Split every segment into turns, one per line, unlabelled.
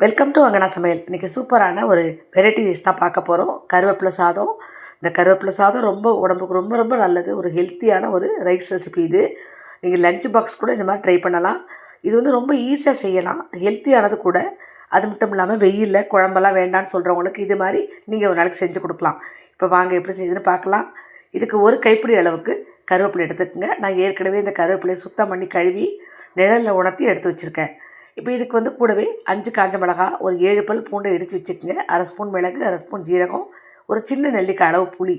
Welcome to அங்கனா சமையல். இன்றைக்கி சூப்பரான ஒரு வெரைட்டி ரைஸ் தான் பார்க்க போகிறோம். கருவேப்பிலை சாதம். இந்த கருவேப்பிலை சாதம் ரொம்ப உடம்புக்கு ரொம்ப ரொம்ப நல்லது. ஒரு ஹெல்த்தியான ஒரு ரைஸ் ரெசிபி இது. நீங்கள் லஞ்ச் பாக்ஸ் கூட இந்த மாதிரி ட்ரை பண்ணலாம். இது வந்து ரொம்ப ஈஸியாக செய்யலாம், ஹெல்த்தியானது கூட. அது மட்டும் இல்லாமல் வெயிலில் குழம்பெல்லாம் வேண்டான்னு சொல்கிறவங்களுக்கு இது மாதிரி நீங்கள் ஒரு நாளைக்கு செஞ்சு கொடுக்கலாம். இப்போ வாங்க எப்படி செய்யுதுன்னு பார்க்கலாம். இதுக்கு ஒரு கைப்பிடி அளவுக்கு கருவேப்பிலை எடுத்துக்கோங்க. நான் ஏற்கனவே இந்த கருவேப்பிலையை சுத்தம் பண்ணி கழுவி நிழலில் உணர்த்தி எடுத்து வச்சுருக்கேன். இப்போ இதுக்கு வந்து கூடவே 5 காஞ்ச மிளகா, ஒரு 7 பல் பூண்டை இடித்து வச்சுக்கோங்க. அரை ஸ்பூன் மிளகு, அரை ஸ்பூன் ஜீரகம், ஒரு சின்ன நெல்லிக்காய் அளவு புளி,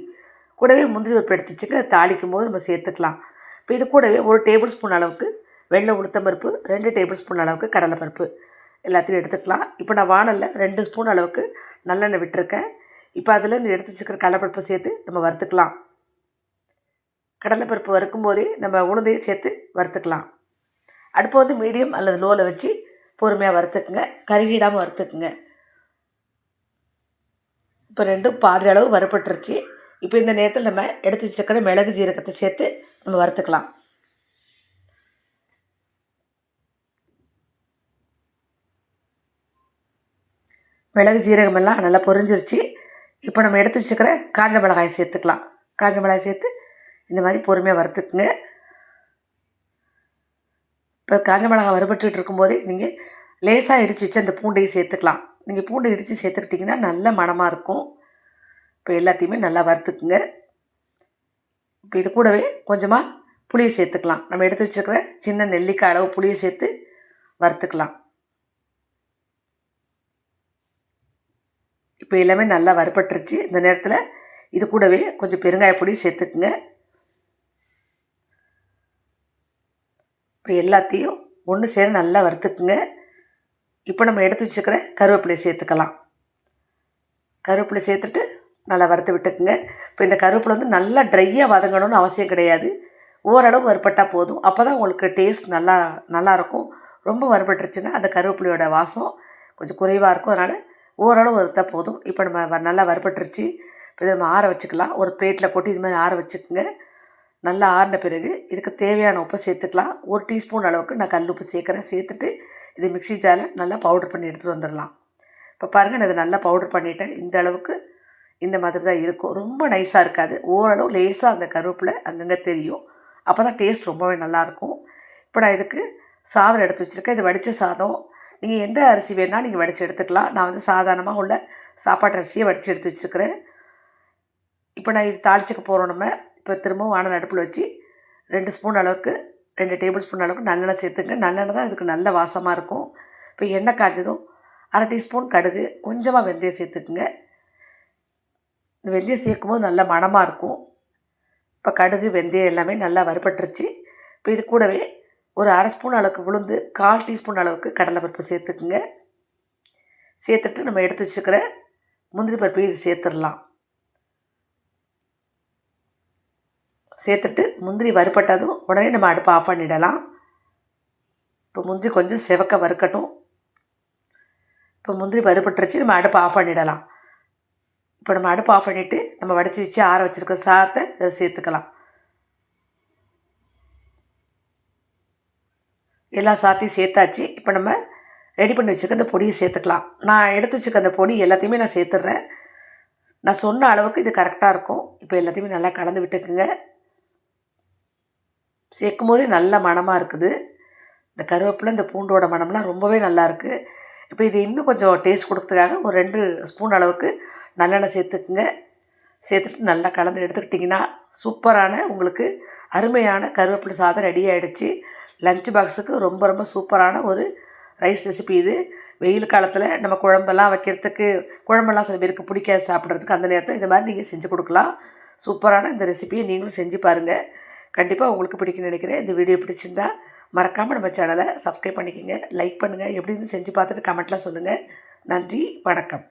கூடவே முந்திரி பருப்பு எடுத்து வச்சுக்க. தாளிக்கும் போது நம்ம சேர்த்துக்கலாம். இப்போ இது கூடவே 1 டேபிள் ஸ்பூன் அளவுக்கு வெள்ளை உளுத்தம்பருப்பு, 2 டேபிள் ஸ்பூன் அளவுக்கு கடலைப்பருப்பு எல்லாத்தையும் எடுத்துக்கலாம். இப்போ நான் வானலில் 2 ஸ்பூன் அளவுக்கு நல்லெண்ணெய் விட்டுருக்கேன். இப்போ அதில் இந்த எடுத்து வச்சுக்கிற கடலைப்பருப்பை சேர்த்து நம்ம வறுத்துக்கலாம். கடலைப்பருப்பு வறுக்கும் போதே நம்ம உளுந்தையும் சேர்த்து வறுத்துக்கலாம். அடுப்பை வந்து மீடியம் அல்லது லோவில் வச்சு பொறுமையாக வறுத்துக்குங்க. கருகிடாமல் வறுத்துக்குங்க. இப்போ ரெண்டும் பாதி அளவு வறுப்பட்டுருச்சு. இப்போ இந்த நேரத்தில் நம்ம எடுத்து வச்சுருக்கிற மிளகு ஜீரகத்தை சேர்த்து நம்ம வறுத்துக்கலாம். மிளகு ஜீரகமெல்லாம் நல்லா பொரிஞ்சிருச்சு. இப்போ நம்ம எடுத்து வச்சுருக்கிற காஞ்ச மிளகாயை சேர்த்துக்கலாம். காஞ்ச மிளகாய் சேர்த்து இந்த மாதிரி பொறுமையாக வறுத்துக்குங்க. இப்போ காஞ்ச மிளகாய் வறுபட்டுக்கிட்டு இருக்கும்போதே நீங்கள் லேசாக இடித்து வச்சு அந்த பூண்டையும் சேர்த்துக்கலாம். நீங்கள் பூண்டை இடித்து சேர்த்துக்கிட்டிங்கன்னா நல்ல மணமாக இருக்கும். இப்போ எல்லாத்தையுமே நல்லா வறுத்துக்குங்க. இப்போ இது கூடவே கொஞ்சமாக புளியை சேர்த்துக்கலாம். நம்ம எடுத்து வச்சுருக்கிற சின்ன நெல்லிக்காய் அளவு புளியை சேர்த்து வறுத்துக்கலாம். இப்போ எல்லாமே நல்லா வறுபட்டுருச்சு. இந்த நேரத்தில் இது கூடவே கொஞ்சம் பெருங்காய பொடி சேர்த்துக்குங்க. இப்போ எல்லாத்தையும் ஒன்று சேர நல்லா வறுத்துக்குங்க. இப்போ நம்ம எடுத்து வச்சுருக்கிற கருவேப்பிலையை சேர்த்துக்கலாம். கருவேப்பிலை சேர்த்துட்டு நல்லா வறுத்து விட்டுக்குங்க. இப்போ இந்த கருவேப்பிலை வந்து நல்லா ட்ரையாக வதங்கணும்னு அவசியம் கிடையாது. ஓரளவு வறுப்பட்டால் போதும். அப்போ தான் உங்களுக்கு டேஸ்ட் நல்லாயிருக்கும். ரொம்ப வறுபட்டுருச்சுன்னா அந்த கருவேப்பிலையோட வாசம் கொஞ்சம் குறைவாக இருக்கும். அதனால் ஓரளவு வறுத்தா போதும். இப்போ நம்ம நல்லா வறுபட்டுருச்சு. இப்போ இதை நம்ம ஆற வச்சுக்கலாம். ஒரு பிளேட்டில் கொட்டி இது மாதிரி ஆற வச்சுக்கோங்க. நல்லா ஆறின பிறகு இதுக்கு தேவையான உப்பை சேர்த்துக்கலாம். 1 டீஸ்பூன் அளவுக்கு நான் கல் உப்பு சேர்க்குறேன். சேர்த்துட்டு இது மிக்ஸி ஜாரில் நல்லா பவுடர் பண்ணி எடுத்துகிட்டு வந்துடலாம். இப்போ பாருங்கள், நான் இதை நல்லா பவுடர் பண்ணிவிட்டேன். இந்த அளவுக்கு இந்த மாதிரி தான் இருக்கும். ரொம்ப நைஸாக இருக்காது. ஓரளவு லேசாக அந்த கருவேப்பிலை அங்கங்கே தெரியும். அப்போ தான் டேஸ்ட் ரொம்பவே நல்லாயிருக்கும். இப்போ நான் இதுக்கு சாதம் எடுத்து வச்சுருக்கேன். இது வடித்த சாதம். நீங்கள் எந்த அரிசி வேணால் நீங்கள் வடித்து எடுத்துக்கலாம். நான் வந்து சாதாரணமாக உள்ள சாப்பாட்டு அரிசியை வடித்து எடுத்து வச்சுருக்கிறேன். இப்போ நான் இது தாளிச்சுக்க போகிறோம். நம்ம இப்போ திரும்பவும் வானல் அடுப்பில் வச்சு 2 ஸ்பூன் அளவுக்கு 2 டேபிள் ஸ்பூன் அளவுக்கு நல்லெண்ணெய் சேர்த்துங்க. நல்லெண்ணெய் தான் இதுக்கு நல்ல வாசமாக இருக்கும். இப்போ எண்ணெய் காய்ச்சதும் அரை டீஸ்பூன் கடுகு, கொஞ்சமாக வெந்தயம் சேர்த்துக்குங்க. இந்த வெந்தயம் சேர்க்கும்போது நல்ல மணமாக இருக்கும். இப்போ கடுகு வெந்தயம் எல்லாமே நல்லா வறுபட்டுருச்சு. இப்போ இது கூடவே ஒரு அரை ஸ்பூன் அளவுக்கு உளுந்து, 1/4 டீஸ்பூன் அளவுக்கு கடலைப்பருப்பு சேர்த்துக்குங்க. சேர்த்துட்டு நம்ம எடுத்து வச்சுக்கிற முந்திரி பருப்பு இது சேர்த்துடலாம். சேர்த்துட்டு முந்திரி வறுப்பட்டதும் உடனே நம்ம அடுப்பை ஆஃப் பண்ணிடலாம். இப்போ முந்திரி கொஞ்சம் செவக்க வறுக்கட்டும். இப்போ முந்திரி வறுப்பட்டுருச்சு. நம்ம அடுப்பை ஆஃப் பண்ணிடலாம். இப்போ நம்ம அடுப்பை ஆஃப் பண்ணிவிட்டு நம்ம வடித்து வச்சு ஆற வச்சுருக்க சாதத்தை இதை சேர்த்துக்கலாம். எல்லா சாத்தையும் சேர்த்தாச்சு. இப்போ நம்ம ரெடி பண்ணி வச்சுக்க அந்த பொடியை சேர்த்துக்கலாம். நான் எடுத்து வச்சுக்க அந்த பொடி எல்லாத்தையுமே நான் சேர்த்துட்றேன். நான் சொன்ன அளவுக்கு இது கரெக்டாக இருக்கும். இப்போ எல்லாத்தையுமே நல்லா கலந்து விட்டுக்குங்க. சேர்க்கும் போதே நல்ல மணமாக இருக்குது. இந்த கருவேப்பிலை, இந்த பூண்டோட மணம்லாம் ரொம்பவே நல்லாயிருக்கு. இப்போ இது இன்னும் கொஞ்சம் டேஸ்ட் கொடுக்கறதுக்காக ஒரு 2 ஸ்பூன் அளவுக்கு நல்லெண்ணெய் சேர்த்துக்குங்க. சேர்த்துட்டு நல்லா கலந்து எடுத்துக்கிட்டிங்கன்னா சூப்பரான உங்களுக்கு அருமையான கருவேப்பிலை சாதம் ரெடி ஆகிடுச்சு. லஞ்ச் பாக்ஸுக்கு ரொம்ப ரொம்ப சூப்பரான ஒரு ரைஸ் ரெசிபி இது. வெயில் காலத்தில் நம்ம குழம்பெல்லாம் வைக்கிறதுக்கு, குழம்பெல்லாம் சில பேருக்கு பிடிக்காது சாப்பிட்றதுக்கு, அந்த நேரத்தில் இந்த மாதிரி நீங்கள் செஞ்சு கொடுக்கலாம். சூப்பரான இந்த ரெசிபியை நீங்களும் செஞ்சு பாருங்கள். கண்டிப்பாக உங்களுக்கு பிடிக்கும்னு நினைக்கிறேன். இந்த வீடியோ பிடிச்சிருந்தா மறக்காமல் நம்ம சேனலை சப்ஸ்கிரைப் பண்ணிக்கோங்க, லைக் பண்ணுங்கள். எப்படி இருந்து செஞ்சு பார்த்துட்டு கமெண்ட்லாம் சொல்லுங்கள். நன்றி, வணக்கம்.